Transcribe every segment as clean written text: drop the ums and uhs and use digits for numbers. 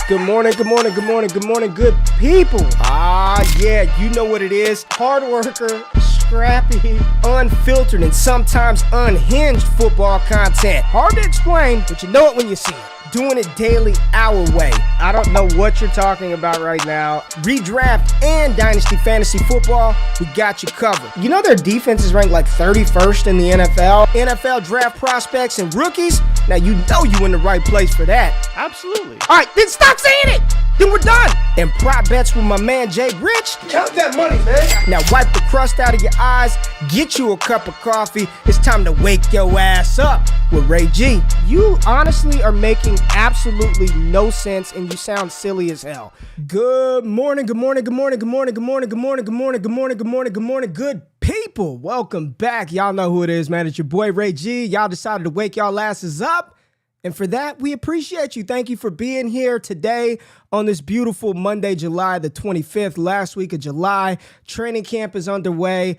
Good morning, good morning, good morning, good morning, good people. Yeah, you know what it is. Hard worker, scrappy, unfiltered, and sometimes unhinged football content. Hard to explain, but you know it when you see it. Doing it daily our way. I don't know what you're talking about right now. Redraft and Dynasty Fantasy Football, we got you covered. You know their defense is ranked like 31st in the NFL? NFL draft prospects and rookies? Now you know you in the right place for that. Absolutely. All right, then stop saying it. Then we're done. And prop bets with my man Jay Rich. Count that money, man. Now wipe the crust out of your eyes, get you a cup of coffee. It's time to wake your ass up with Ray G. You honestly are making absolutely no sense and you sound silly as hell. Good morning, good morning, good morning, good morning, good morning, good morning, good morning, good morning, good morning, good morning, good people. Welcome back. Y'all know who it is, man. It's your boy Ray G. Y'all decided to wake y'all asses up. And for that, we appreciate you. Thank you for being here today on this beautiful Monday, July the 25th, last week of July. Training camp is underway.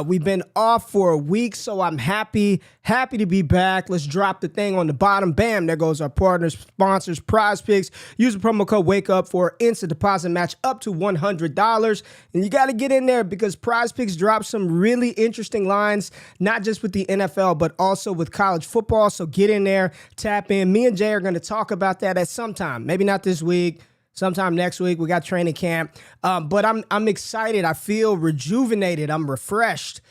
We've been off for a week, so I'm happy to be back. Let's drop the thing on the bottom. Bam, there goes our partners, sponsors, Prize Picks. Use the promo code WAKEUP for instant deposit match up to $100. And you got to get in there because Prize Picks drops some really interesting lines, not just with the NFL, but also with college football. So get in there, tap in. Me and Jay are going to talk about that at some time. Maybe not this week. Sometime next week, we got training camp. But I'm excited. I feel rejuvenated. I'm refreshed.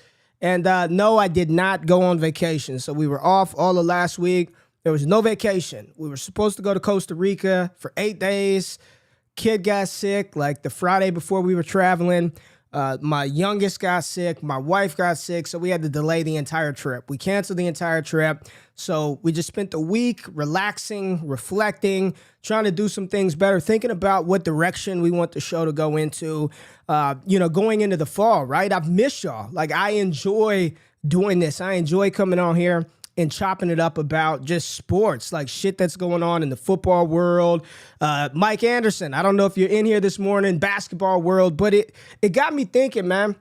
And no, I did not go on vacation. So we were off all of last week. There was no vacation. We were supposed to go to Costa Rica for 8 days. Kid got sick like the Friday before we were traveling. My youngest got sick. My wife got sick. So we had to delay the entire trip. We canceled the entire trip. So we just spent the week relaxing, reflecting, trying to do some things better, thinking about what direction we want the show to go into, going into the fall, right? I've missed y'all. Like, I enjoy doing this. I enjoy coming on here and chopping it up about just sports, like shit that's going on in the football world. Mike Anderson, I don't know if you're in here this morning, basketball world, but it got me thinking, man.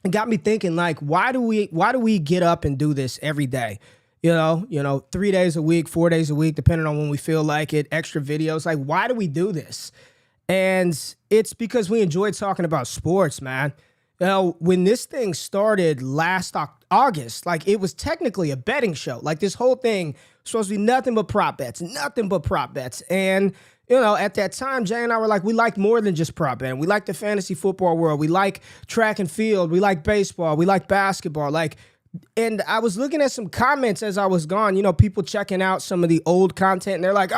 It got me thinking, like, why do we get up and do this every day? You know, 3 days a week, 4 days a week, depending on when we feel like it, extra videos. Like, why do we do this? And it's because we enjoy talking about sports, man. You know, when this thing started last August, like, it was technically a betting show. Like, this whole thing was supposed to be nothing but prop bets. And, you know, at that time, Jay and I were like, we like more than just prop betting. We like the fantasy football world. We like track and field. We like baseball. We like basketball. And I was looking at some comments as I was gone, you know, people checking out some of the old content, and they're like,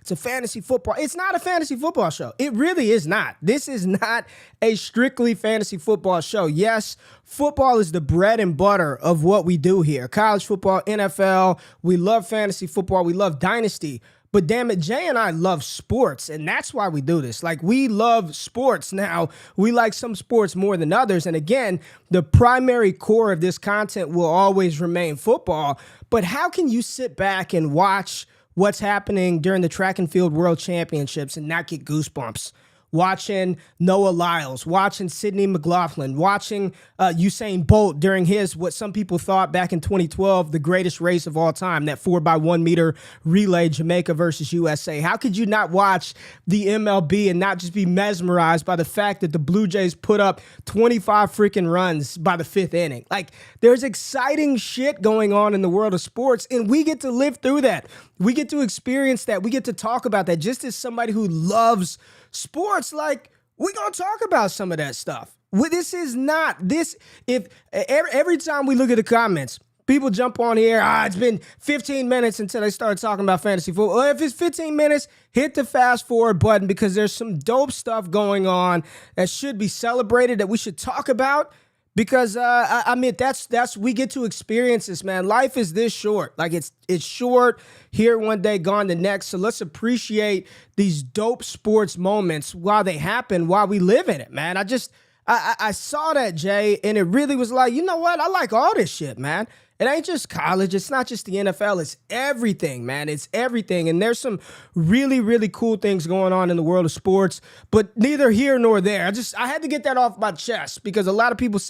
it's a fantasy football. It's not a fantasy football show. It really is not. This is not a strictly fantasy football show. Yes, football is the bread and butter of what we do here. College football, NFL, we love fantasy football, we love dynasty. But damn it, Jay and I love sports, and that's why we do this. Like, we love sports. Now, we like some sports more than others. And again, the primary core of this content will always remain football. But how can you sit back and watch what's happening during the track and field world championships and not get goosebumps? Watching Noah Lyles, watching Sydney McLaughlin, watching Usain Bolt during his, what some people thought back in 2012, the greatest race of all time, that 4x1 meter relay, Jamaica versus USA. How could you not watch the MLB and not just be mesmerized by the fact that the Blue Jays put up 25 freaking runs by the fifth inning? Like, there's exciting shit going on in the world of sports, and we get to live through that. We get to experience that. We get to talk about that. Just as somebody who loves sports, like, we're going to talk about some of that stuff. This is not this. If every time we look at the comments, people jump on here, it's been 15 minutes until they start talking about fantasy football. Well, if it's 15 minutes, hit the fast forward button because there's some dope stuff going on that should be celebrated, that we should talk about. Because, that's we get to experience this, man. Life is this short. Like, it's short, here one day, gone the next. So let's appreciate these dope sports moments while they happen, while we live in it, man. I saw that, Jay, and it really was like, you know what? I like all this shit, man. It ain't just college. It's not just the NFL. It's everything, man. It's everything. And there's some really, really cool things going on in the world of sports, but neither here nor there. I had to get that off my chest because a lot of people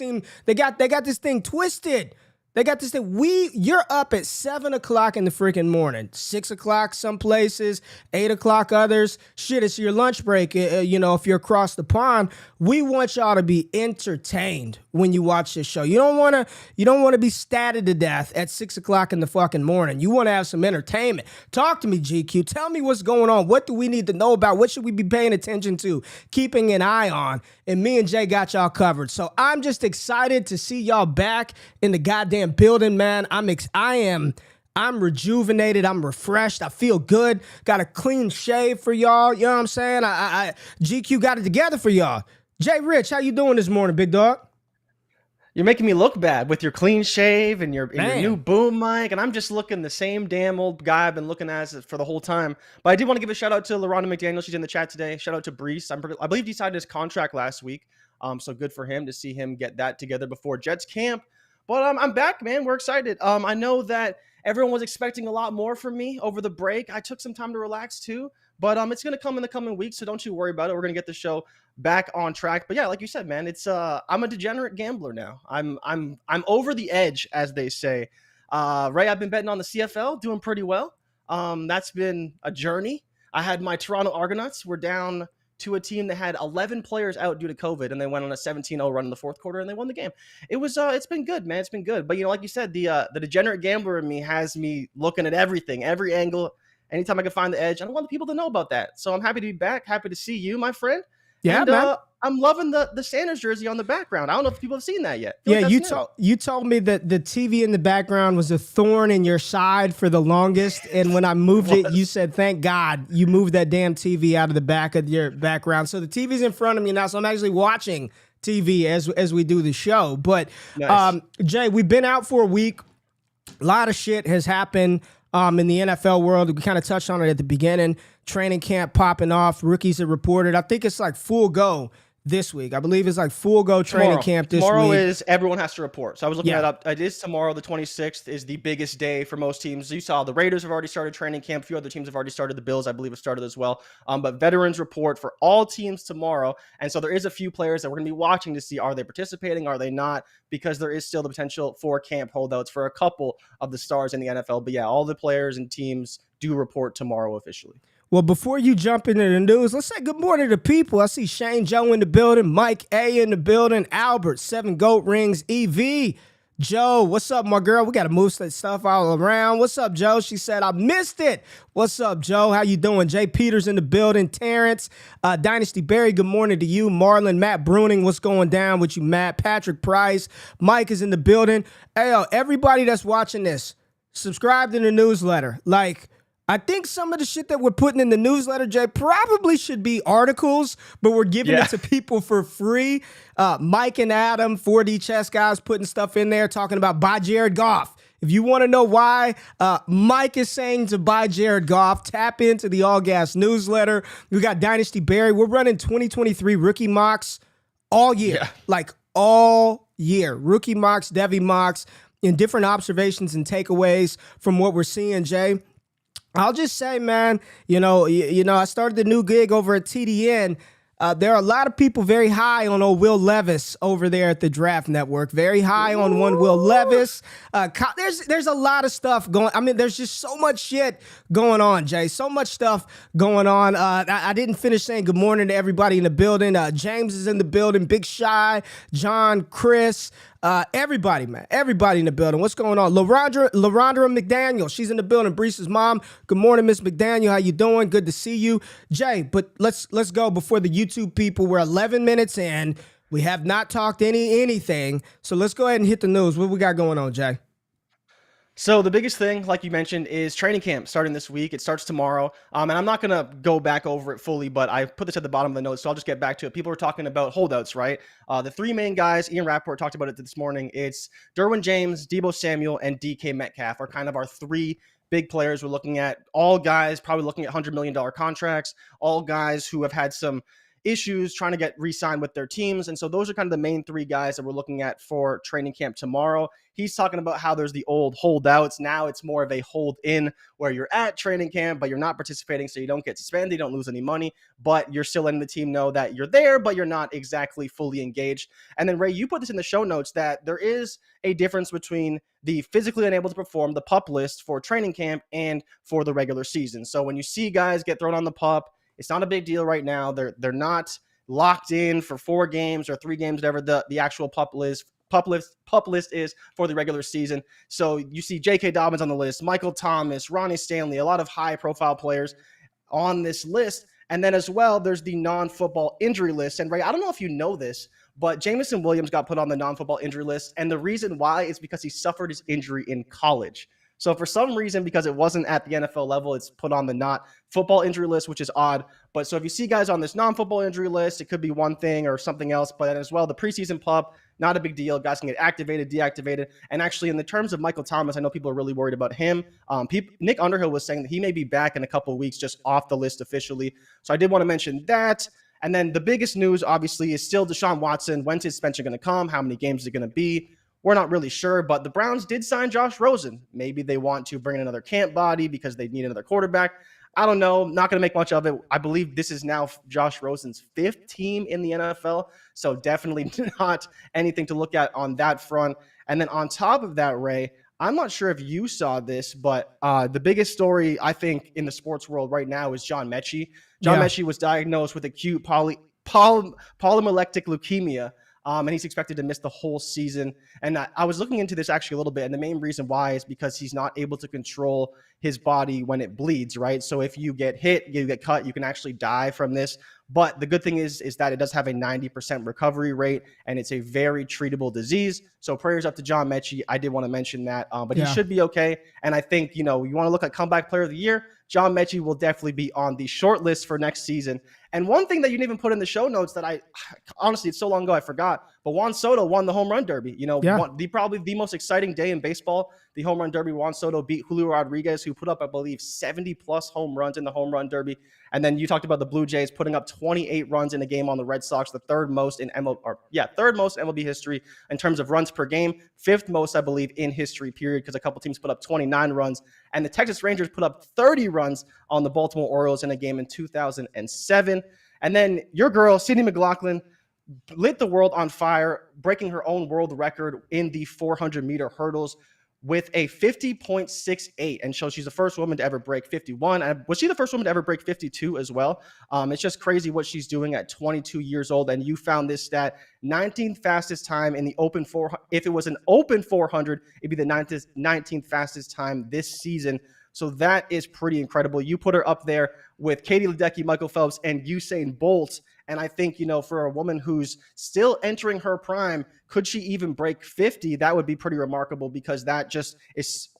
they got this thing twisted. They got this thing. You're up at 7 o'clock in the freaking morning, 6 o'clock some places, 8 o'clock others. Shit, it's your lunch break. If you're across the pond, we want y'all to be entertained when you watch this show. You don't want to be statted to death at 6 o'clock in the fucking morning. You want to have some entertainment. Talk to me, GQ. Tell me what's going on. What do we need to know about? What should we be paying attention to, keeping an eye on? And me and Jay got y'all covered. So I'm just excited to see y'all back in the goddamn building, man. I'm rejuvenated. I'm refreshed. I feel good. Got a clean shave for y'all. You know what I'm saying? GQ got it together for y'all. Jay Rich, how you doing this morning, big dog? You're making me look bad with your clean shave and your new boom mic, and I'm just looking the same damn old guy I've been looking at for the whole time. But I do want to give a shout out to LaRonda McDaniel. She's in the chat today. Shout out to Brees. I believe he signed his contract last week, so good for him to see him get that together before Jets camp. But I'm back, man. We're excited. I know that everyone was expecting a lot more from me over the break. I took some time to relax too, but it's going to come in the coming weeks, so don't you worry about it. We're going to get the show back on track. But yeah, like you said, man, it's I'm a degenerate gambler now. I'm over the edge, as they say. Ray, I've been betting on the CFL, doing pretty well. That's been a journey. I had my Toronto Argonauts. We're down to a team that had 11 players out due to COVID, and they went on a 17-0 run in the fourth quarter, and they won the game. It was it's been good, man. It's been good. But like you said, the degenerate gambler in me has me looking at everything, every angle, anytime I can find the edge. I don't want the people to know about that. So I'm happy to be back. Happy to see you, my friend. Yeah, and, man. I'm loving the Sanders jersey on the background. I don't know if people have seen that yet. Yeah, you told me that the TV in the background was a thorn in your side for the longest, and when I moved it, you said, "Thank God you moved that damn TV out of the back of your background." So the TV's in front of me now, so I'm actually watching TV as we do the show. But nice. Jay, we've been out for a week. A lot of shit has happened in the NFL world. We kind of touched on it at the beginning. Training camp popping off. Rookies have reported. I think it's like full go this week. I believe it's like full go training camp this week. Tomorrow is everyone has to report. So I was looking that up. It is tomorrow. The 26th is the biggest day for most teams. You saw the Raiders have already started training camp. A few other teams have already started. The Bills, I believe, have started as well. But veterans report for all teams tomorrow. And so there is a few players that we're going to be watching to see, are they participating? Are they not? Because there is still the potential for camp holdouts for a couple of the stars in the NFL. But yeah, all the players and teams do report tomorrow officially. Well, before you jump into the news, let's say good morning to people. I see Shane Joe in the building, Mike A in the building, Albert, 7 Goat Rings, EV. Joe, what's up, my girl? We got to move that stuff all around. What's up, Joe? She said, I missed it. What's up, Joe? How you doing? Jay Peters in the building. Terrence, Dynasty Barry, good morning to you. Marlon, Matt Bruning, what's going down with you, Matt? Patrick Price, Mike is in the building. Hey, everybody that's watching this, subscribe to the newsletter. I think some of the shit that we're putting in the newsletter, Jay, probably should be articles, but we're giving it to people for free. Mike and Adam, 4D Chess Guys, putting stuff in there, talking about buy Jared Goff. If you want to know why Mike is saying to buy Jared Goff, tap into the All Gas newsletter. We got Dynasty Barry. We're running 2023 rookie mocks all year, all year. Rookie mocks, Devy mocks, and different observations and takeaways from what we're seeing, Jay. I'll just say, man, I started the new gig over at TDN. There are a lot of people very high on old Will Levis over there at the Draft Network. Very high on one Will Levis. There's a lot of stuff going. I mean, there's just so much shit going on, Jay. So much stuff going on. I didn't finish saying good morning to everybody in the building. James is in the building. Big Shy, John, Chris. Everybody, man. Everybody in the building. What's going on? LaRondra McDaniel. She's in the building. Bree's mom. Good morning, Miss McDaniel. How you doing? Good to see you. Jay, but let's go before the YouTube people. We're 11 minutes in. We have not talked anything. So let's go ahead and hit the news. What we got going on, Jay? So the biggest thing, like you mentioned, is training camp starting this week. It starts tomorrow. And I'm not going to go back over it fully, but I put this at the bottom of the notes, so I'll just get back to it. People were talking about holdouts, right? The three main guys, Ian Rappaport talked about it this morning. It's Derwin James, Deebo Samuel, and DK Metcalf are kind of our three big players we're looking at. All guys probably looking at $100 million contracts. All guys who have had some issues trying to get re-signed with their teams. And so those are kind of the main three guys that we're looking at for training camp tomorrow. He's talking about how there's the old holdouts. Now it's more of a hold in where you're at training camp, but you're not participating, so you don't get suspended, you don't lose any money, but you're still letting the team know that you're there, but you're not exactly fully engaged. And then, Ray, you put this in the show notes that there is a difference between the physically unable to perform, the PUP list for training camp, and for the regular season. So when you see guys get thrown on the PUP, it's not a big deal right now. They're not locked in for 4 games or 3 games, whatever the actual PUP list is for the regular season. So you see J.K. Dobbins on the list, Michael Thomas, Ronnie Stanley, a lot of high-profile players on this list. And then as well, there's the non-football injury list. And Ray, I don't know if you know this, but Jamison Williams got put on the non-football injury list. And the reason why is because he suffered his injury in college. So for some reason, because it wasn't at the NFL level, it's put on the not football injury list, which is odd. But so if you see guys on this non-football injury list, it could be one thing or something else. But as well, the preseason PUP, not a big deal. Guys can get activated, deactivated. And actually, in the terms of Michael Thomas, I know people are really worried about him. Nick Underhill was saying that he may be back in a couple of weeks, just off the list officially. So I did want to mention that. And then the biggest news, obviously, is still Deshaun Watson. When's his suspension going to come? How many games is it going to be? We're not really sure, but the Browns did sign Josh Rosen. Maybe they want to bring in another camp body because they need another quarterback. I don't know. Not going to make much of it. I believe this is now Josh Rosen's 5th team in the NFL, so definitely not anything to look at on that front. And then on top of that, Ray, I'm not sure if you saw this, but the biggest story, I think, in the sports world right now is John Mechie. John Mechie was diagnosed with acute polymolectic leukemia. And he's expected to miss the whole season. And I was looking into this actually a little bit. And the main reason why is because he's not able to control his body when it bleeds, right? So if you get hit, you get cut, you can actually die from this. But the good thing is that it does have a 90% recovery rate, and it's a very treatable disease. So prayers up to John Mechie. I did want to mention that, but he should be okay. And I think, you want to look at comeback player of the year, John Mechie will definitely be on the short list for next season. And one thing that you didn't even put in the show notes that honestly, it's so long ago I forgot, but Juan Soto won the home run derby. Probably the most exciting day in baseball, the home run derby. Juan Soto beat Julio Rodriguez, who put up, I believe, 70 plus home runs in the home run derby. And then you talked about the Blue Jays putting up 28 runs in a game on the Red Sox, the third most in MLB history in terms of runs per game, 5th most, I believe, in history, period, because a couple teams put up 29 runs. And the Texas Rangers put up 30 runs on the Baltimore Orioles in a game in 2007. And then your girl, Sydney McLaughlin, lit the world on fire, breaking her own world record in the 400-meter hurdles with a 50.68. And so she's the first woman to ever break 51. And was she the first woman to ever break 52 as well? It's just crazy what she's doing at 22 years old. And you found this stat, 19th fastest time in the open 400. If it was an open 400, it'd be the 19th fastest time this season. So that is pretty incredible. You put her up there with Katie Ledecky, Michael Phelps, and Usain Bolt. And I think, for a woman who's still entering her prime, could she even break 50? That would be pretty remarkable, because that just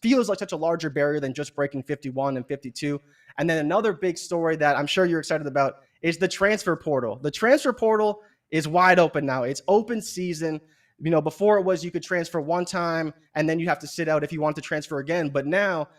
feels like such a larger barrier than just breaking 51 and 52. And then another big story that I'm sure you're excited about is the transfer portal. The transfer portal is wide open now. It's open season. Before it was you could transfer one time and then you have to sit out if you want to transfer again. But now,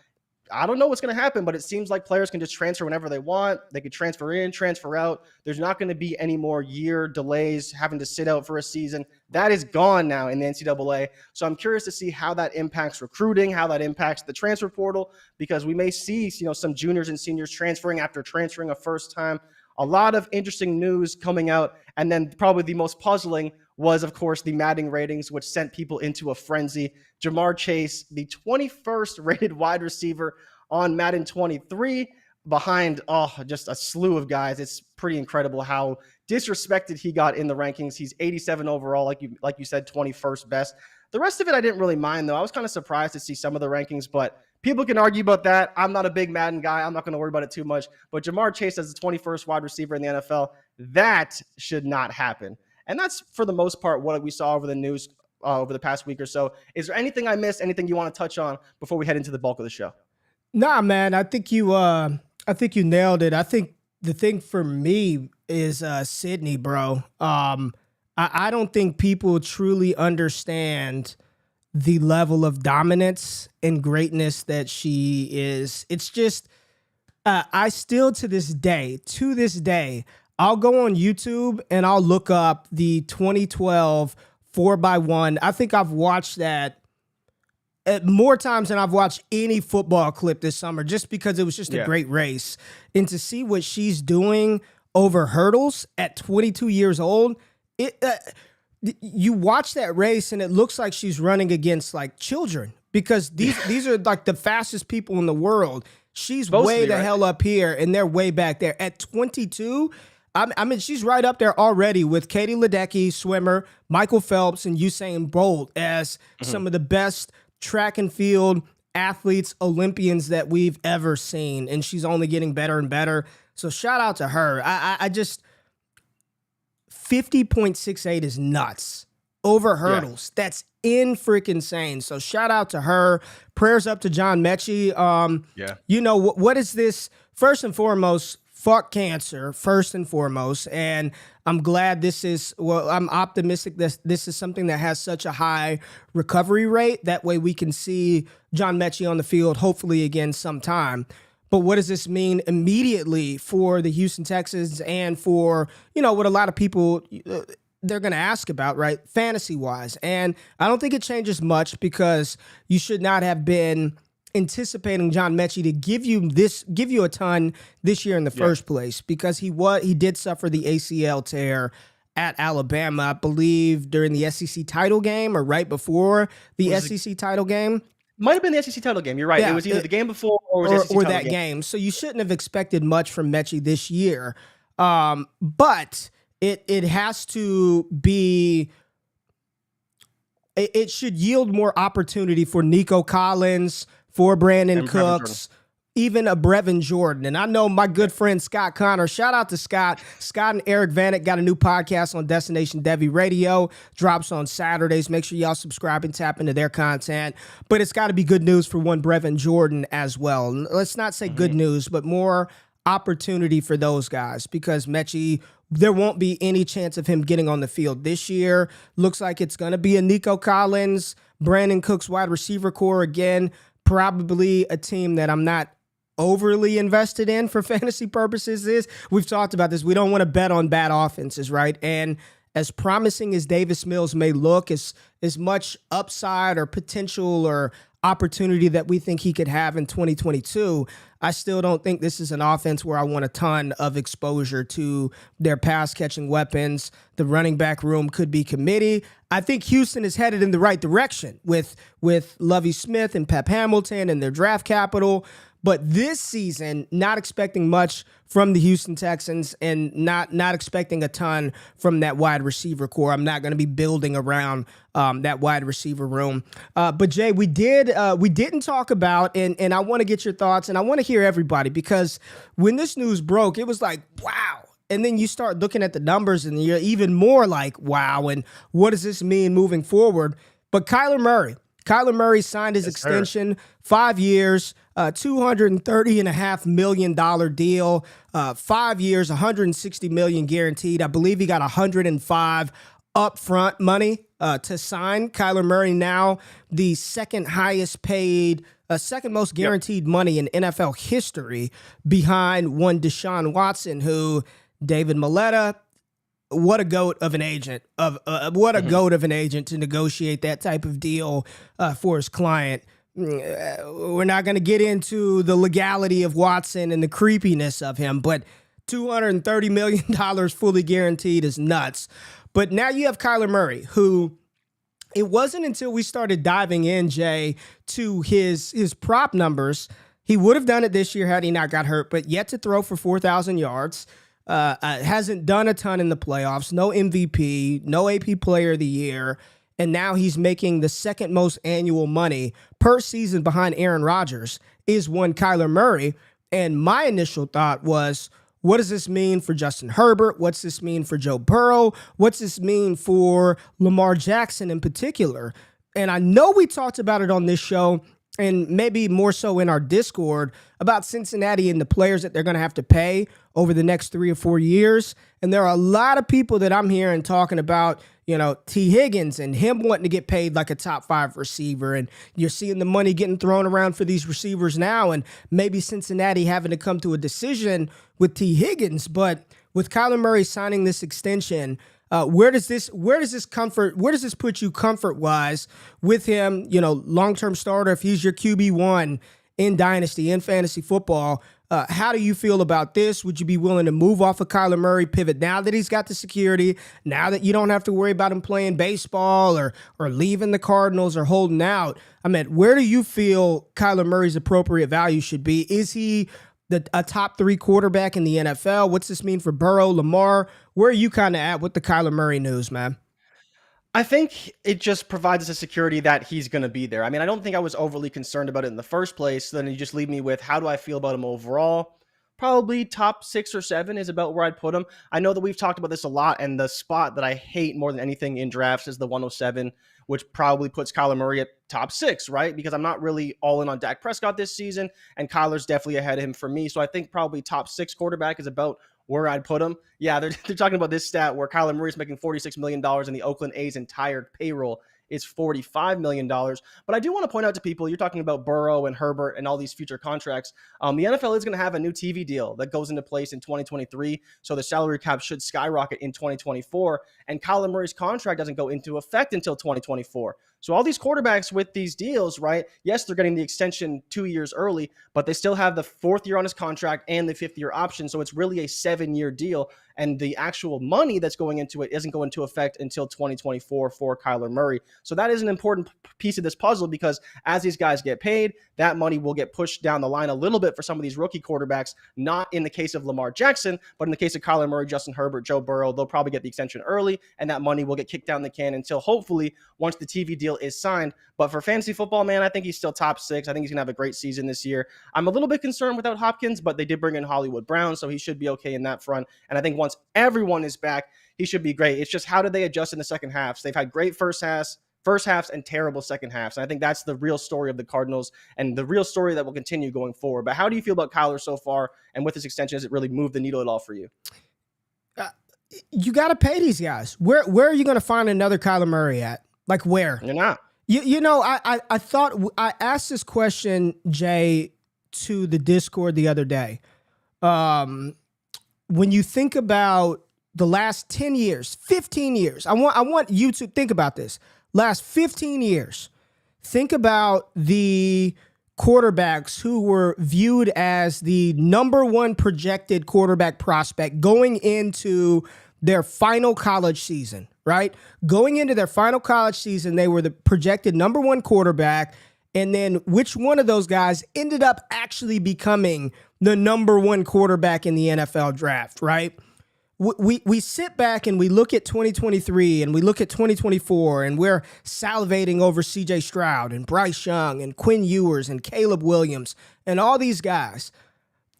I don't know what's going to happen, but it seems like players can just transfer whenever they want. They could transfer in, transfer out. There's not going to be any more year delays having to sit out for a season. That is gone now in the NCAA. So I'm curious to see how that impacts recruiting, how that impacts the transfer portal, because we may see, some juniors and seniors transferring after transferring a first time. A lot of interesting news coming out. And then probably the most puzzling was, of course, the Madden ratings, which sent people into a frenzy. Jamar Chase, the 21st rated wide receiver on Madden 23, behind just a slew of guys. It's pretty incredible how disrespected he got in the rankings. He's 87 overall, like you said, 21st best. The rest of it I didn't really mind, though. I was kind of surprised to see some of the rankings, but people can argue about that. I'm not a big Madden guy. I'm not going to worry about it too much. But Jamar Chase as the 21st wide receiver in the NFL, that should not happen. And that's, for the most part, what we saw over the news over the past week or so. Is there anything I missed, anything you want to touch on before we head into the bulk of the show? Nah, man, I think you nailed it. I think the thing for me is Sydney, bro. I don't think people truly understand the level of dominance and greatness that she is. It's just, I still to this day, I'll go on YouTube and I'll look up the 2012 4x1. I think I've watched that more times than I've watched any football clip this summer, just because it was just a great race. And to see what she's doing over hurdles at 22 years old, you watch that race and it looks like she's running against like children, because these are like the fastest people in the world. She's way the hell up here and they're way back there. At 22, I mean, she's right up there already with Katie Ledecky, swimmer, Michael Phelps, and Usain Bolt as some of the best track and field athletes, Olympians that we've ever seen. And she's only getting better and better. So shout out to her. I just 50.68 is nuts over hurdles. That's in freaking insane. So shout out to her. Prayers up to John Mechie. You know, what is this? First and foremost, fuck cancer, first and foremost. And I'm glad I'm optimistic that this is something that has such a high recovery rate. That way we can see John Mechie on the field, hopefully again sometime. But what does this mean immediately for the Houston Texans and for, you know, what a lot of people, they're going to ask about, right? Fantasy-wise. And I don't think it changes much, because you should not have been anticipating John Mechie to give you a ton this year in the first place, because he did suffer the ACL tear at Alabama, I believe, during the SEC title game or right before the SEC title game. Might have been the SEC title game. You're right. It was either the game before or that game. So you shouldn't have expected much from Mechie this year. But it has to be. It should yield more opportunity for Nico Collins, for Brandon Cooks, even a Brevin Jordan. And I know my good friend Scott Connor, shout out to Scott. Scott and Eric Vanek got a new podcast on Destination Devy Radio, drops on Saturdays. Make sure y'all subscribe and tap into their content. But it's got to be good news for one Brevin Jordan as well. Let's not say good news, but more opportunity for those guys, because Mechie, there won't be any chance of him getting on the field this year. Looks like it's going to be a Nico Collins, Brandon Cooks wide receiver core again. Probably a team that I'm not overly invested in for fantasy purposes. We've talked about this. We don't want to bet on bad offenses, right? And as promising as Davis Mills may look, as much upside or potential or opportunity that we think he could have in 2022, I still don't think this is an offense where I want a ton of exposure to their pass-catching weapons. The running back room could be committee. I think Houston is headed in the right direction with Lovie Smith and Pep Hamilton and their draft capital. But this season, not expecting much from the Houston Texans and not expecting a ton from that wide receiver core. I'm not going to be building around that wide receiver room. But Jay, we didn't talk about, and I want to get your thoughts, and I want to hear everybody, because when this news broke, it was like, wow. And then you start looking at the numbers and you're even more like, wow, and what does this mean moving forward? But Kyler Murray signed his extension, 5 years, $230.5 million deal, 5 years, $160 million guaranteed. I believe he got $105 upfront money to sign. Kyler Murray now the second highest paid, second most guaranteed money in NFL history, behind one Deshaun Watson, who David Maletta, what a goat of an agent goat of an agent to negotiate that type of deal for his client. We're not going to get into the legality of Watson and the creepiness of him, but $230 million fully guaranteed is nuts. But now you have Kyler Murray, who it wasn't until we started diving in, Jay, to his prop numbers. He would have done it this year had he not got hurt, but yet to throw for 4,000 yards. Hasn't done a ton in the playoffs, no MVP, no AP Player of the Year, and now he's making the second most annual money per season behind Aaron Rodgers is one Kyler Murray. And my initial thought was, what does this mean for Justin Herbert? What's this mean for Joe Burrow? What's this mean for Lamar Jackson in particular? And I know we talked about it on this show, and maybe more so in our Discord, about Cincinnati and the players that they're going to have to pay over the next 3 or 4 years. And there are a lot of people that I'm hearing talking about, you know, T. Higgins and him wanting to get paid like a top 5 receiver. And you're seeing the money getting thrown around for these receivers now, and maybe Cincinnati having to come to a decision with T. Higgins. But with Kyler Murray signing this extension, where does this put you comfort wise with him? Long-term starter. If he's your QB1 in Dynasty, in fantasy football, how do you feel about this? Would you be willing to move off of Kyler Murray, pivot now that he's got the security, now that you don't have to worry about him playing baseball or leaving the Cardinals or holding out? I mean, where do you feel Kyler Murray's appropriate value should be? Is he a top 3 quarterback in the NFL? What's this mean for Burrow, Lamar? Where are you kind of at with the Kyler Murray news, man? I think it just provides us a security that he's going to be there. I mean, I don't think I was overly concerned about it in the first place. Then you just leave me with, how do I feel about him overall? Probably top 6 or 7 is about where I'd put him. I know that we've talked about this a lot, and the spot that I hate more than anything in drafts is the 107, which probably puts Kyler Murray at top 6, right? Because I'm not really all in on Dak Prescott this season, and Kyler's definitely ahead of him for me. So I think probably top 6 quarterback is about where I'd put him. Yeah, they're talking about this stat where Kyler Murray's making $46 million and the Oakland A's entire payroll is $45 million. But I do want to point out to people, you're talking about Burrow and Herbert and all these future contracts. The NFL is going to have a new TV deal that goes into place in 2023. So the salary cap should skyrocket in 2024. And Kyler Murray's contract doesn't go into effect until 2024. So all these quarterbacks with these deals, right? Yes, they're getting the extension 2 years early, but they still have the 4th year on his contract and the 5th year option. So it's really a 7-year deal. And the actual money that's going into it isn't going into effect until 2024 for Kyler Murray. So that is an important piece of this puzzle, because as these guys get paid, that money will get pushed down the line a little bit for some of these rookie quarterbacks, not in the case of Lamar Jackson, but in the case of Kyler Murray, Justin Herbert, Joe Burrow, they'll probably get the extension early, and that money will get kicked down the can until hopefully once the TV deal is signed. But for fantasy football, man, I think he's still top 6. I think he's going to have a great season this year. I'm a little bit concerned without Hopkins, but they did bring in Hollywood Brown, so he should be okay in that front. And I think once everyone is back, he should be great. It's just, how did they adjust in the second half? So they've had great first halves and terrible second halves. And I think that's the real story of the Cardinals and the real story that will continue going forward. But how do you feel about Kyler so far? And with this extension, has it really moved the needle at all for you? You got to pay these guys. Where are you going to find another Kyler Murray at? Like, where? You're not. I thought I asked this question, Jay, to the Discord the other day. When you think about the last 10 years, 15 years, I want you to think about this. Last 15 years, think about the quarterbacks who were viewed as the number 1 projected quarterback prospect going into their final college season, right? Going into their final college season, they were the projected number 1 quarterback. And then which one of those guys ended up actually becoming the number 1 quarterback in the NFL draft, right? We sit back and we look at 2023 and we look at 2024, and we're salivating over CJ Stroud and Bryce Young and Quinn Ewers and Caleb Williams and all these guys.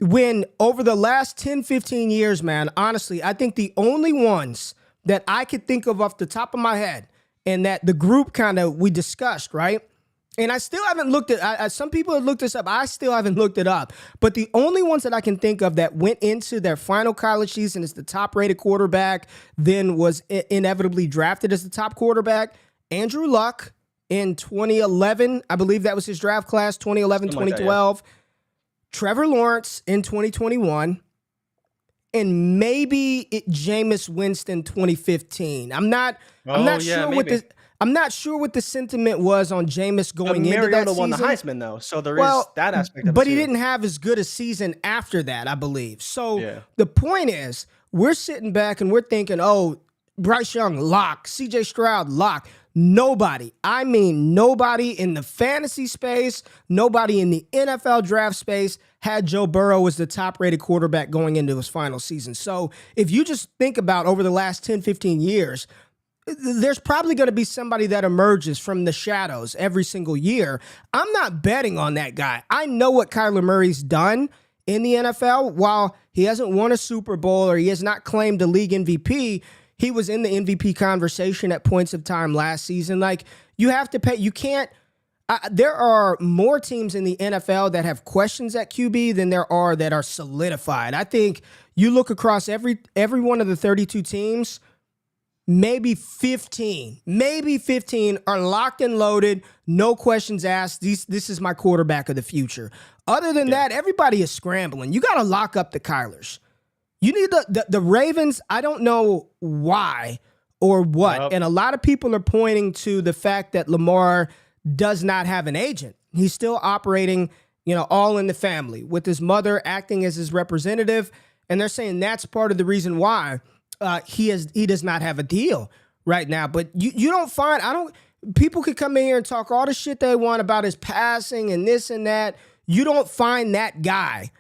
When over the last 10, 15 years, man, honestly, I think the only ones that I could think of off the top of my head, and that the group we discussed, right? And I still haven't looked at, some people have looked this up. I still haven't looked it up. But the only ones that I can think of that went into their final college season as the top rated quarterback, then was inevitably drafted as the top quarterback, Andrew Luck in 2011. I believe that was his draft class, 2011, 2012. Like that, yeah. Trevor Lawrence in 2021. And maybe Jameis Winston 2015. I'm not sure what the sentiment was on Jameis going into that season. Won the Heisman, though, so there is that aspect of it. But he didn't have as good a season after that, I believe. So The point is, we're sitting back and we're thinking, oh, Bryce Young, lock. CJ Stroud, lock. Nobody in the fantasy space, nobody in the NFL draft space had Joe Burrow as the top-rated quarterback going into his final season. So if you just think about over the last 10, 15 years, there's probably going to be somebody that emerges from the shadows every single year. I'm not betting on that guy. I know what Kyler Murray's done in the NFL. While he hasn't won a Super Bowl or he has not claimed a league MVP, he was in the MVP conversation at points of time last season. Like, you have to pay. You can't. There are more teams in the NFL that have questions at QB than there are that are solidified. I think you look across every one of the 32 teams, maybe 15 are locked and loaded, no questions asked. This is my quarterback of the future. Other than that, everybody is scrambling. You got to lock up the Kylers. You need the Ravens. I don't know why or what. Yep. And a lot of people are pointing to the fact that Lamar does not have an agent. He's still operating, all in the family with his mother acting as his representative. And they're saying that's part of the reason why he does not have a deal right now. But you don't find, people could come in here and talk all the shit they want about his passing and this and that. You don't find that guy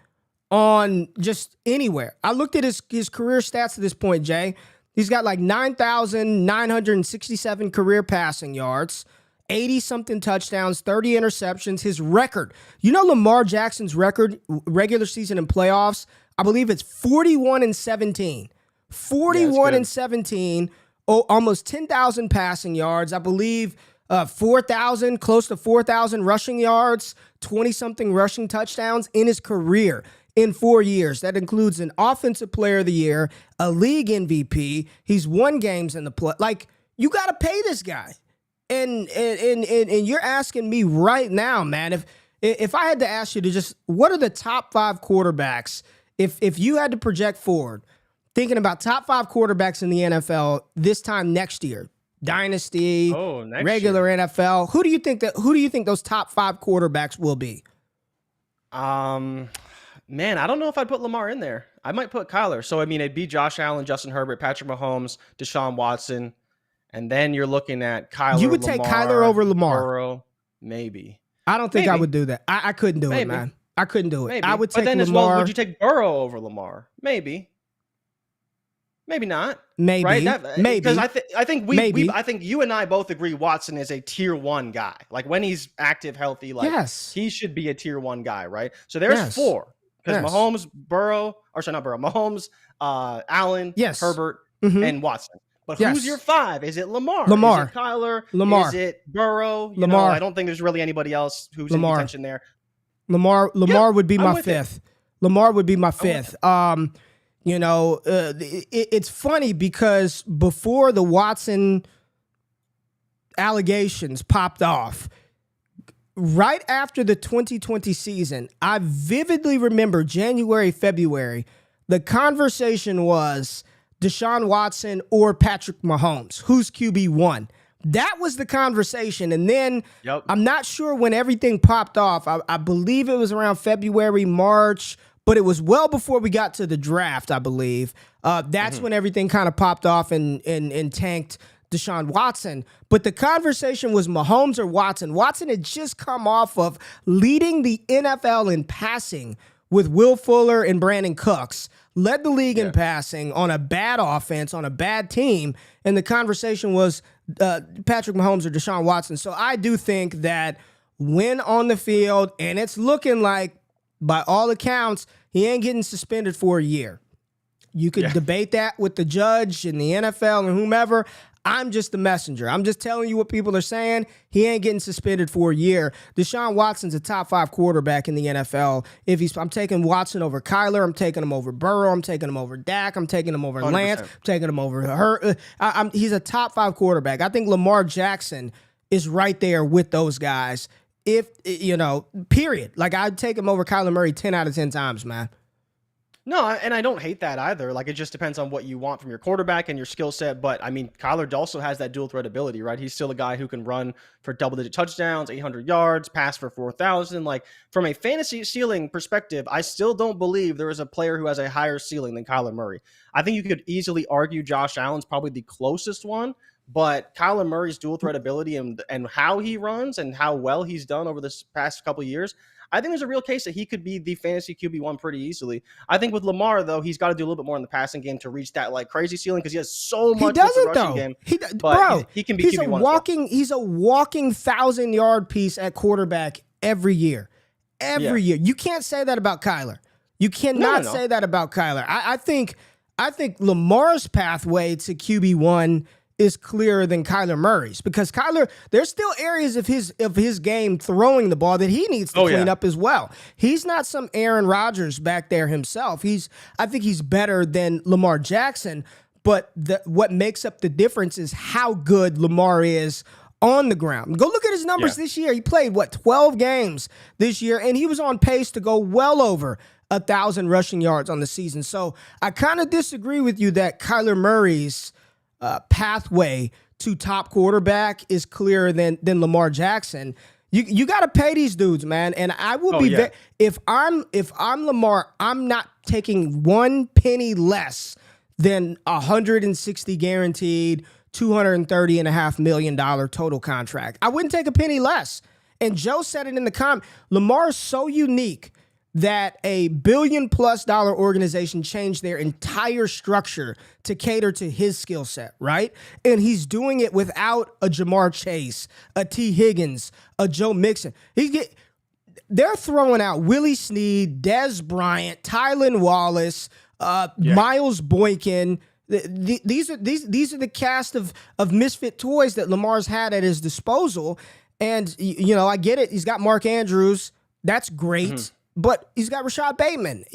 on just anywhere. I looked at his career stats at this point, Jay. He's got like 9,967 career passing yards, 80-something touchdowns, 30 interceptions. His record, Lamar Jackson's record, regular season and playoffs, I believe it's 41-17. 41-17, almost 10,000 passing yards. I believe 4,000, close to 4,000 rushing yards, 20-something rushing touchdowns in his career in 4 years. That includes an Offensive Player of the Year, a league MVP. He's won games in the play. Like, you got to pay this guy. And you're asking me right now, man, if I had to ask you to just, what are the top 5 quarterbacks, if you had to project forward, thinking about top 5 quarterbacks in the NFL this time next year, dynasty, regular year. NFL, who do you think those top 5 quarterbacks will be? Man, I don't know if I'd put Lamar in there. I might put Kyler. So, it'd be Josh Allen, Justin Herbert, Patrick Mahomes, Deshaun Watson, and then you're looking at Kyler. You would take Kyler over Lamar? Burrow, maybe. I don't think I would do that. I couldn't do it, man. I couldn't do it. Maybe. I would take Lamar. As well, would you take Burrow over Lamar? Maybe. Maybe not. Maybe. Right? Maybe. Because I think I think you and I both agree Watson is a tier 1 guy. Like, when he's active, healthy, he should be a tier 1 guy, right? So there's 4. Because Mahomes, Mahomes, Allen, Herbert, and Watson. But who's your 5? Is it Lamar? Is it Kyler? Lamar. Is it Burrow? Lamar. I don't think there's really anybody else who's in contention there. Lamar would be my 5th. Lamar would be my 5th. It's funny because before the Watson allegations popped off, right after the 2020 season, I vividly remember January, February, the conversation was Deshaun Watson or Patrick Mahomes. Who's QB1? That was the conversation. And then I'm not sure when everything popped off. I believe it was around February, March, but it was well before we got to the draft, I believe. That's when everything kind of popped off and tanked Deshaun Watson. But the conversation was Mahomes or Watson. Watson had just come off of leading the NFL in passing with Will Fuller and Brandon Cooks. Led the league in passing on a bad offense, on a bad team. And the conversation was Patrick Mahomes or Deshaun Watson. So I do think that when on the field, and it's looking like, by all accounts, he ain't getting suspended for a year. You could debate that with the judge and the NFL and whomever. I'm just the messenger. I'm just telling you what people are saying. He ain't getting suspended for a year. Deshaun Watson's a top 5 quarterback in the NFL. I'm taking Watson over Kyler. I'm taking him over Burrow. I'm taking him over Dak. I'm taking him over 100%. Lance. I'm taking him over her. He's a top 5 quarterback. I think Lamar Jackson is right there with those guys. Period. Like, I'd take him over Kyler Murray 10 out of 10 times, man. No, and I don't hate that either. Like, it just depends on what you want from your quarterback and your skill set. But, Kyler also has that dual threat ability, right? He's still a guy who can run for double-digit touchdowns, 800 yards, pass for 4,000. Like, from a fantasy ceiling perspective, I still don't believe there is a player who has a higher ceiling than Kyler Murray. I think you could easily argue Josh Allen's probably the closest one. But Kyler Murray's dual threat ability and how he runs and how well he's done over this past couple of years, I think there's a real case that he could be the fantasy QB1 pretty easily. I think with Lamar, though, he's got to do a little bit more in the passing game to reach that crazy ceiling because he has so much. He doesn't, rushing though. Game, he can be QB1 as well. He's a walking 1,000-yard piece at quarterback every year. Every year. You can't say that about Kyler. You cannot say that about Kyler. I think Lamar's pathway to QB1 is clearer than Kyler Murray's because Kyler, there's still areas of his game throwing the ball that he needs to clean up as well. He's not some Aaron Rodgers back there himself. I think he's better than Lamar Jackson, but what makes up the difference is how good Lamar is on the ground. Go look at his numbers this year. He played, 12 games this year, and he was on pace to go well over 1,000 rushing yards on the season. So I kind of disagree with you that Kyler Murray's pathway to top quarterback is clearer than Lamar Jackson. You got to pay these dudes, man. And I will if I'm Lamar, I'm not taking one penny less than 160 guaranteed, $230.5 million total contract. I wouldn't take a penny less. And Joe said it in the comment. Lamar is so unique that a $1 billion+ organization changed their entire structure to cater to his skill set, right? And he's doing it without a Jamar Chase, a T. Higgins, a Joe Mixon. They're throwing out Willie Snead, Dez Bryant, Tylan Wallace, Miles Boykin. These are the cast of misfit toys that Lamar's had at his disposal. And, I get it. He's got Mark Andrews. That's great. Mm-hmm. But he's got Rashad Bateman.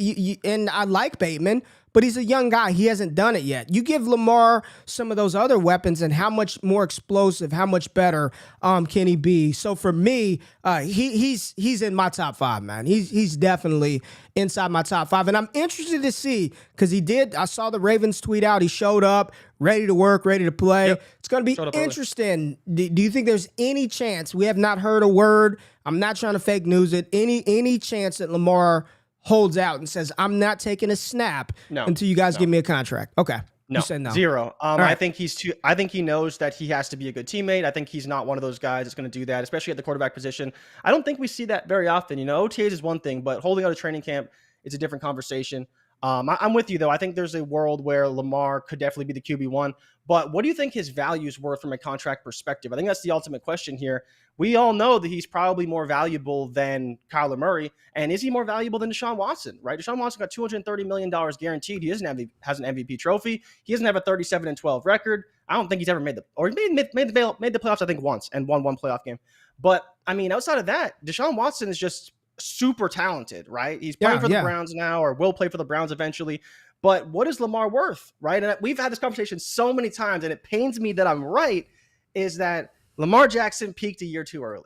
And I like Bateman, but he's a young guy. He hasn't done it yet. You give Lamar some of those other weapons, and how much more explosive, how much better can he be? So for me, he's in my top 5, man. He's definitely inside my top 5. And I'm interested to see, because I saw the Ravens tweet out, he showed up, ready to work, ready to play. Yep. It's going to be interesting. Do you think there's any chance? We have not heard a word. I'm not trying to fake news it. Any chance that Lamar holds out and says, I'm not taking a snap until you guys give me a contract? Okay. No, you said no. 0. Right. I think I think he knows that he has to be a good teammate. I think he's not one of those guys that's going to do that, especially at the quarterback position. I don't think we see that very often. OTAs is one thing, but holding out a training camp is a different conversation. I'm with you, though. I think there's a world where Lamar could definitely be the QB1. But what do you think his value is worth from a contract perspective? I think that's the ultimate question here. We all know that he's probably more valuable than Kyler Murray. And is he more valuable than Deshaun Watson, right? Deshaun Watson got $230 million guaranteed. He has an MVP trophy. He doesn't have a 37-12 record. I don't think he's ever made the playoffs, I think, once, and won one playoff game. But, outside of that, Deshaun Watson is just super talented, right? He's playing for the Browns now, or will play for the Browns eventually. But what is Lamar worth, right? And we've had this conversation so many times, and it pains me that I'm right, is that Lamar Jackson peaked a year too early.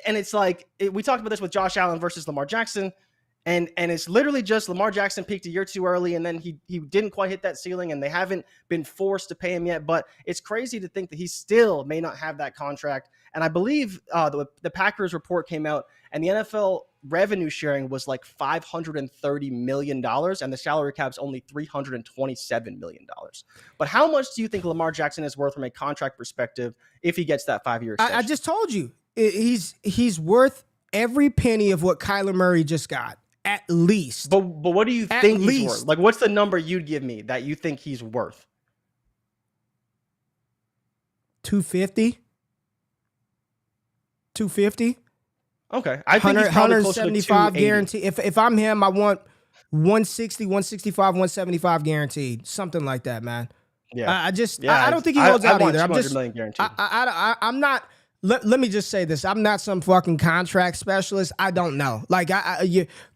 And it's like, we talked about this with Josh Allen versus Lamar Jackson, and it's literally just Lamar Jackson peaked a year too early, and then he didn't quite hit that ceiling, and they haven't been forced to pay him yet. But it's crazy to think that he still may not have that contract. And I believe the Packers report came out, and the NFL revenue sharing was like $530 million, and the salary cap's only $327 million. But how much do you think Lamar Jackson is worth from a contract perspective if he gets that 5-year extension? I just told you, he's worth every penny of what Kyler Murray just got, at least. But what do you think he's worth? Like, what's the number you'd give me that you think he's worth? 250. 250. Okay. I think he's probably 175 guaranteed. If I'm him, I want 160, 165, 175 guaranteed. Something like that, man. Yeah. I don't think he holds out either. I'm just guaranteed. I'm not. Let me just say this. I'm not some fucking contract specialist. I don't know. Like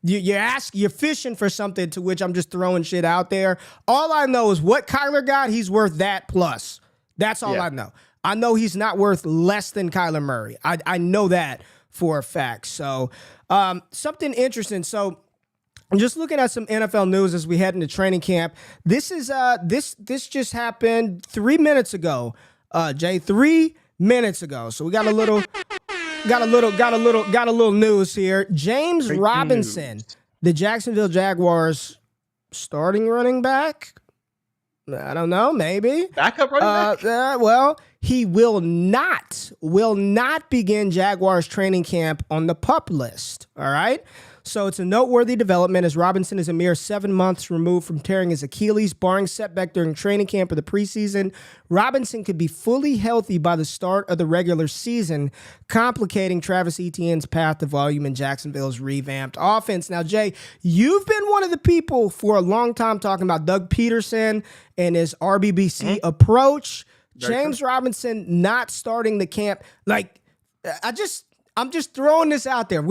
you're fishing for something to which I'm just throwing shit out there. All I know is what Kyler got, he's worth that plus. That's all I know. I know he's not worth less than Kyler Murray. I know that for a fact. So something interesting. So I'm just looking at some NFL news as we head into training camp. This is this just happened 3 minutes ago. Jay, 3 minutes ago. So we got a little news here. James Robinson, the Jacksonville Jaguars starting running back. I don't know, maybe backup running back. Well, he will not begin Jaguars training camp on the PUP list. All right. So it's a noteworthy development as Robinson is a mere 7 months removed from tearing his Achilles, barring setback during training camp or the preseason. Robinson could be fully healthy by the start of the regular season, complicating Travis Etienne's path to volume in Jacksonville's revamped offense. Now, Jay, you've been one of the people for a long time talking about Doug Peterson and his RBBC approach. James Robinson not starting the camp. Like, I'm just throwing this out there.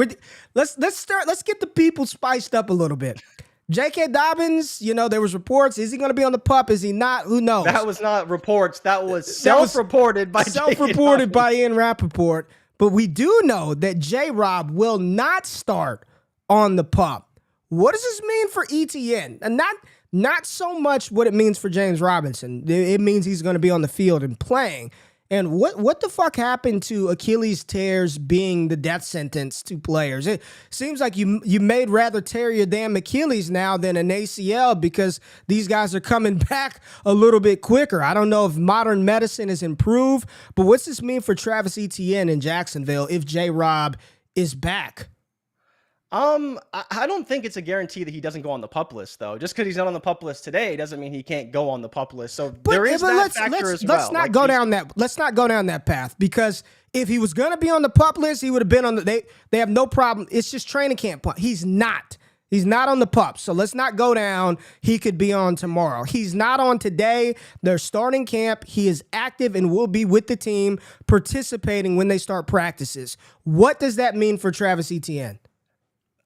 Let's get the people spiced up a little bit. J.K. Dobbins, there was reports. Is he going to be on the PUP? Is he not? Who knows? That was not reports. That was self-reported by Ian Rappaport. But we do know that J-Rob will not start on the PUP. What does this mean for ETN? And not so much what it means for James Robinson. It means he's going to be on the field and playing. And what the fuck happened to Achilles tears being the death sentence to players? It seems like you made rather tear your damn Achilles now than an ACL, because these guys are coming back a little bit quicker. I don't know if modern medicine has improved, but what's this mean for Travis Etienne in Jacksonville if J-Rob is back? I don't think it's a guarantee that he doesn't go on the PUP list, though. Just because he's not on the PUP list today doesn't mean he can't go on the PUP list. So there is that factor as well. Let's not go down that path, because if he was going to be on the PUP list, he would have been on the. They have no problem. It's just training camp PUP. He's not on the PUP. So let's not go down. He could be on tomorrow. He's not on today. They're starting camp. He is active and will be with the team participating when they start practices. What does that mean for Travis Etienne?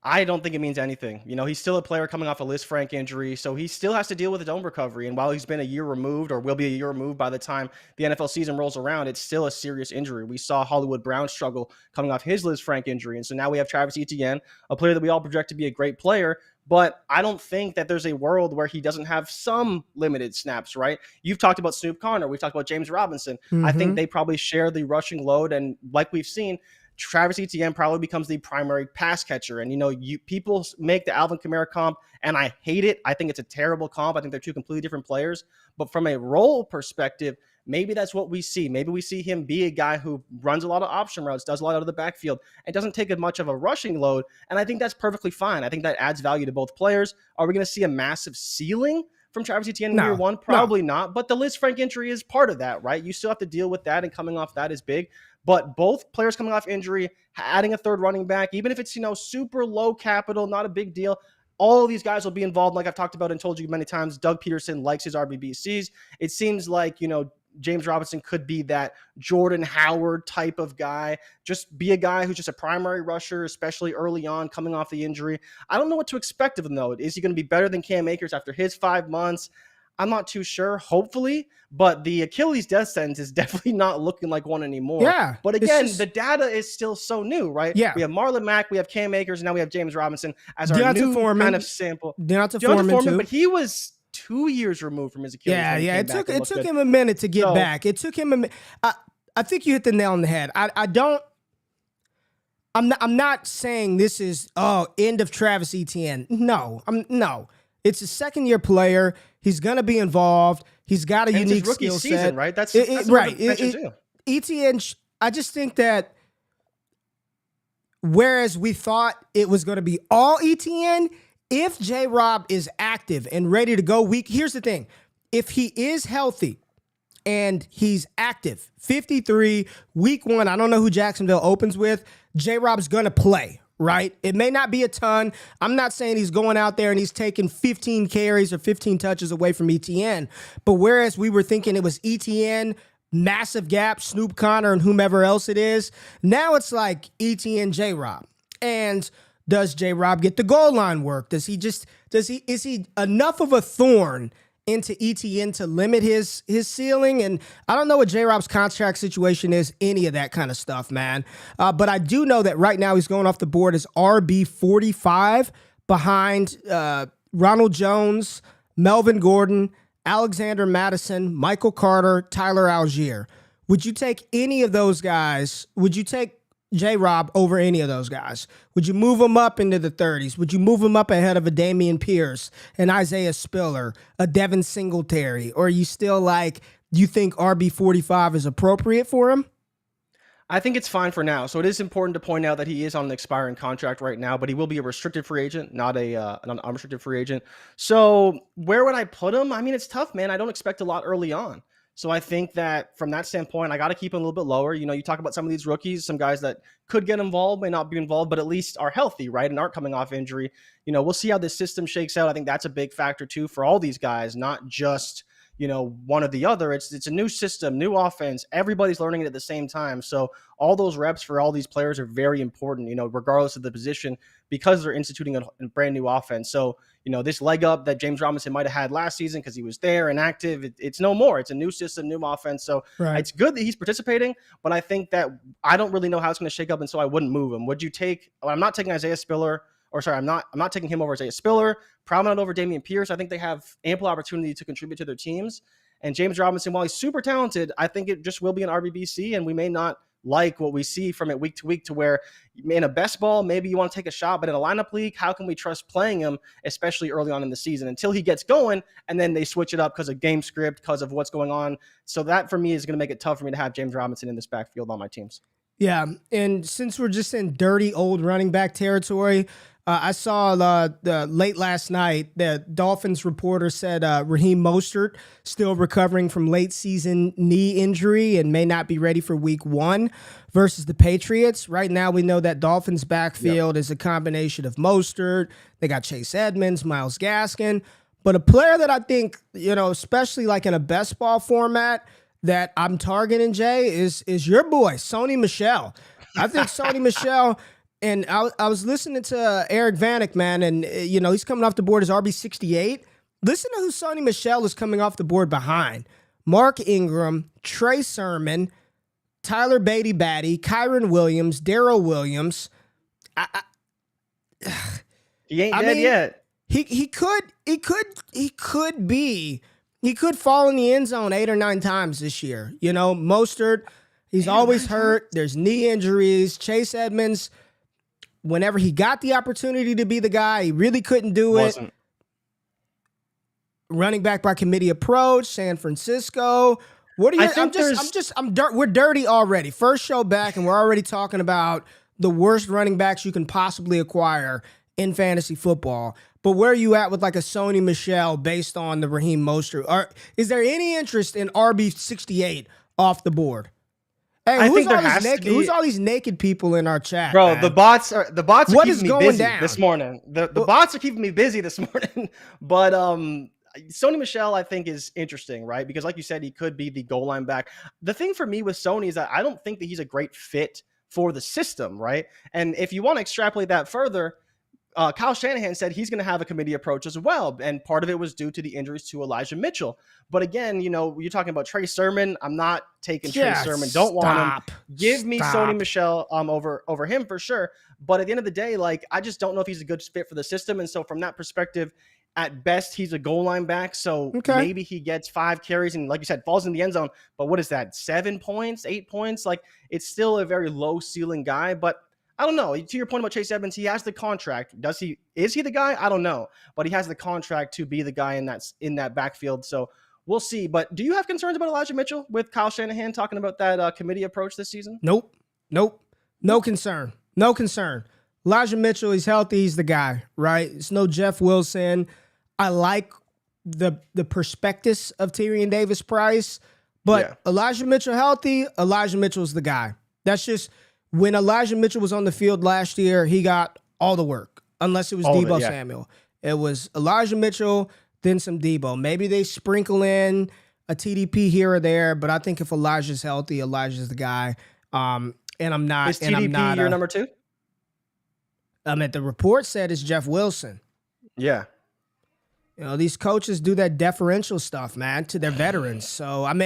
I don't think it means anything. He's still a player coming off a Liz Frank injury, so he still has to deal with his own recovery. And while he's been a year removed, or will be a year removed by the time the NFL season rolls around, it's still a serious injury. We saw Hollywood Brown struggle coming off his Liz Frank injury. And so now we have Travis Etienne, a player that we all project to be a great player. But I don't think that there's a world where he doesn't have some limited snaps, right? You've talked about Snoop Conner. We've talked about James Robinson. Mm-hmm. I think they probably share the rushing load. And like we've seen, Travis Etienne probably becomes the primary pass catcher. And, people make the Alvin Kamara comp, and I hate it. I think it's a terrible comp. I think they're two completely different players. But from a role perspective, maybe that's what we see. Maybe we see him be a guy who runs a lot of option routes, does a lot out of the backfield, and doesn't take as much of a rushing load. And I think that's perfectly fine. I think that adds value to both players. Are we going to see a massive ceiling from Travis Etienne in year one? Probably not. But the Liz Frank injury is part of that, right? You still have to deal with that, and coming off that is big. But both players coming off injury, adding a third running back, even if it's, super low capital, not a big deal, all of these guys will be involved. Like I've talked about and told you many times, Doug Peterson likes his RBBCs. It seems like, James Robinson could be that Jordan Howard type of guy, just be a guy who's just a primary rusher, especially early on coming off the injury. I don't know what to expect of him, though. Is he going to be better than Cam Akers after his 5 months? I'm not too sure, hopefully, but the Achilles death sentence is definitely not looking like one anymore. Yeah. But again, the data is still so new, right? Yeah. We have Marlon Mack, we have Cam Akers, and now we have James Robinson as our new kind of sample. Deonta Foreman too. But he was 2 years removed from his Achilles. Yeah. It took him a minute to get back. It took him a minute. I think you hit the nail on the head. I'm not saying this is end of Travis Etienne. No. It's a second-year player. He's going to be involved. He's got a unique skill set. Season, right? That's right. Etienne, I just think that whereas we thought it was going to be all Etienne, if J-Rob is active and ready to go here's the thing. If he is healthy and he's active, 53, week 1, I don't know who Jacksonville opens with, J-Rob's going to play. Right? It may not be a ton. I'm not saying he's going out there and he's taking 15 carries or 15 touches away from Etienne. But whereas we were thinking it was Etienne, massive gap, Snoop Conner, and whomever else it is, now it's like Etienne, J-Rob. And does J-Rob get the goal line work? Is he enough of a thorn into Etienne to limit his ceiling? And I don't know what J-Rob's contract situation is, any of that kind of stuff, man. But I do know that right now he's going off the board as RB 45 behind Ronald Jones, Melvin Gordon, Alexander Madison, Michael Carter, Tyler Algier. Would you take any of those guys? Would you take J-Rob over any of those guys? Would you move him up into the 30s? Would you move him up ahead of a Damian Pierce, an Isaiah Spiller, a Devin Singletary? Or are you still you think RB 45 is appropriate for him? I think it's fine for now. So it is important to point out that he is on an expiring contract right now, but he will be a restricted free agent, not an unrestricted free agent. So where would I put him? I mean, it's tough, man. I don't expect a lot early on. So I think that from that standpoint, I got to keep him a little bit lower. You talk about some of these rookies, some guys that could get involved, may not be involved, but at least are healthy, right? And aren't coming off injury. We'll see how this system shakes out. I think that's a big factor too for all these guys, not just, one or the other. It's a new system, new offense. Everybody's learning it at the same time. So all those reps for all these players are very important, regardless of the position, because they're instituting a brand new offense. So, this leg up that James Robinson might have had last season because he was there and active, it's no more. It's a new system, new offense. So It's good that he's participating, but I think that I don't really know how it's going to shake up, and so I wouldn't move him. Would you take – I'm not taking Isaiah Spiller I'm not taking him over Isaiah Spiller, probably not over Dameon Pierce. I think they have ample opportunity to contribute to their teams. And James Robinson, while he's super talented, I think it just will be an RBBC, and we may not like what we see from it week to week, to where in a best ball, maybe you want to take a shot, but in a lineup league, how can we trust playing him, especially early on in the season, until he gets going, and then they switch it up because of game script, because of what's going on. So that for me is going to make it tough for me to have James Robinson in this backfield on my teams. Yeah, and since we're just in dirty old running back territory, I saw the late last night, the Dolphins reporter said Raheem Mostert still recovering from late season knee injury and may not be ready for week 1 versus the Patriots. Right now, we know that Dolphins backfield is a combination of Mostert. They got Chase Edmonds, Myles Gaskin. But a player that I think, especially like in a best ball format that I'm targeting, Jay, is your boy, Sony Michel. I think Sony Michel... And I was listening to Eric Vanek, man, and, he's coming off the board as RB68. Listen to who Sony Michel is coming off the board behind. Mark Ingram, Trey Sermon, Tyler Batty, Kyron Williams, Darrell Williams. He ain't dead yet. He could fall in the end zone 8 or 9 times this year. Mostert, he's always hurt. There's knee injuries. Chase Edmonds, whenever he got the opportunity to be the guy, he really couldn't do it. Running back by committee approach, San Francisco. What are you? We're dirty already. First show back, and we're already talking about the worst running backs you can possibly acquire in fantasy football. But where are you at with like a Sony Michel based on the Raheem Mostert? Is there any interest in RB68 off the board? Hey, who's all these naked people in our chat, bro? Man? The bots are keeping me busy this morning. The bots are keeping me busy this morning. But Sony Michel, I think, is interesting, right? Because like you said, he could be the goal line back. The thing for me with Sony is that I don't think that he's a great fit for the system, right? And if you want to extrapolate that further, Kyle Shanahan said he's going to have a committee approach as well. And part of it was due to the injuries to Elijah Mitchell. But again, you're talking about Trey Sermon. I'm not taking Trey Sermon. Don't want him. Give me Sony Michel over him for sure. But at the end of the day, I just don't know if he's a good fit for the system. And so from that perspective, at best, he's a goal line back. So maybe he gets 5 carries and, like you said, falls in the end zone. But what is that? 7 points, 8 points? It's still a very low ceiling guy. But I don't know. To your point about Chase Edmonds, he has the contract. Is he the guy? I don't know. But he has the contract to be the guy in that backfield. So we'll see. But do you have concerns about Elijah Mitchell with Kyle Shanahan talking about that committee approach this season? Nope. No concern. Elijah Mitchell, he's healthy. He's the guy, right? It's no Jeff Wilson. I like the prospectus of Tyrion Davis-Price. But Elijah Mitchell healthy, Elijah Mitchell's the guy. That's just... When Elijah Mitchell was on the field last year, he got all the work, unless it was Deebo Samuel. It was Elijah Mitchell, then some Deebo. Maybe they sprinkle in a TDP here or there, but I think if Elijah's healthy, Elijah's the guy. And I'm not. Is TDP your number 2? The report said it's Jeff Wilson. Yeah. These coaches do that deferential stuff, man, to their veterans. So, I'm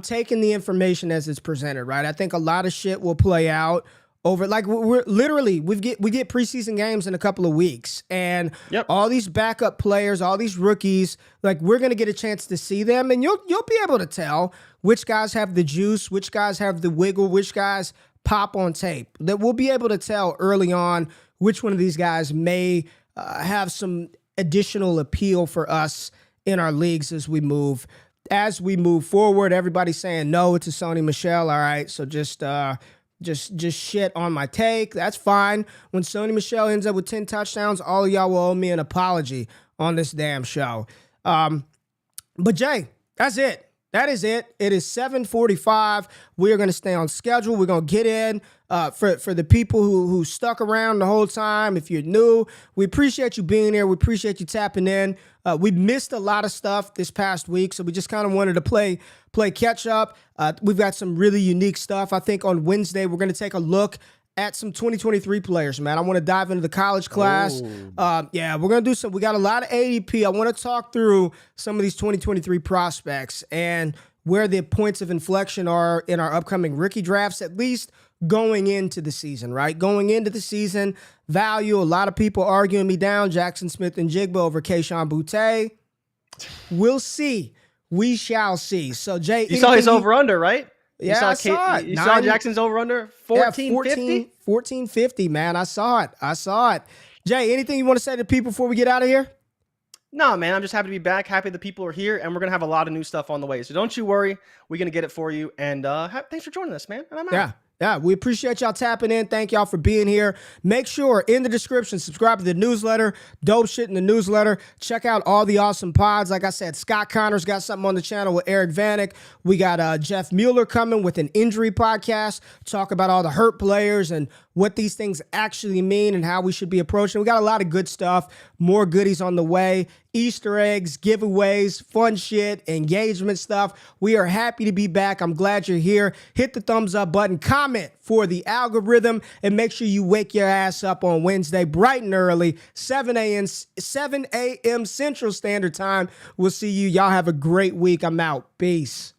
taking the information as it's presented, right? I think a lot of shit will play out over, we get preseason games in a couple of weeks, and all these backup players, all these rookies, we're going to get a chance to see them, and you'll be able to tell which guys have the juice, which guys have the wiggle, which guys pop on tape. That we'll be able to tell early on which one of these guys may have some additional appeal for us in our leagues as we move forward. Everybody's saying no to Sony Michel. All right, so just shit on my take. That's fine. When Sony Michel ends up with 10 touchdowns, all of y'all will owe me an apology on this damn show. But Jay, that's it. That is it. It is 7:45. We are going to stay on schedule. We're going to get in for the people who stuck around the whole time. If you're new, we appreciate you being here. We appreciate you tapping in. We missed a lot of stuff this past week, so we just kind of wanted to play catch up. We've got some really unique stuff. I think on Wednesday, we're going to take a look at some 2023 players, man. I want to dive into the college class. We're going to do some. We got a lot of ADP. I want to talk through some of these 2023 prospects and where the points of inflection are in our upcoming rookie drafts, at least going into the season, right? Going into the season, value, a lot of people arguing me down, Jackson Smith and Jigba over Kayshon Boutte. We'll see. We shall see. So, Jay, you saw his over-under, right? Yeah, I saw it. You saw Jackson's over-under? 1450? 1450, man. I saw it. Jay, anything you want to say to people before we get out of here? No, man, I'm just happy to be back. Happy the people are here, and we're going to have a lot of new stuff on the way. So don't you worry. We're going to get it for you. And thanks for joining us, man. And I'm out. Yeah, we appreciate y'all tapping in. Thank y'all for being here. Make sure in the description, subscribe to the newsletter. Dope shit in the newsletter. Check out all the awesome pods. Like I said, Scott Connor's got something on the channel with Eric Vanek. We got Jeff Mueller coming with an injury podcast. Talk about all the hurt players and what these things actually mean and how we should be approaching. We got a lot of good stuff. More goodies on the way. Easter eggs, giveaways, fun shit, engagement stuff. We are happy to be back. I'm glad you're here. Hit the thumbs up button. Comment for the algorithm. And make sure you wake your ass up on Wednesday bright and early, 7 a.m. Central Standard Time. We'll see you. Y'all have a great week. I'm out. Peace.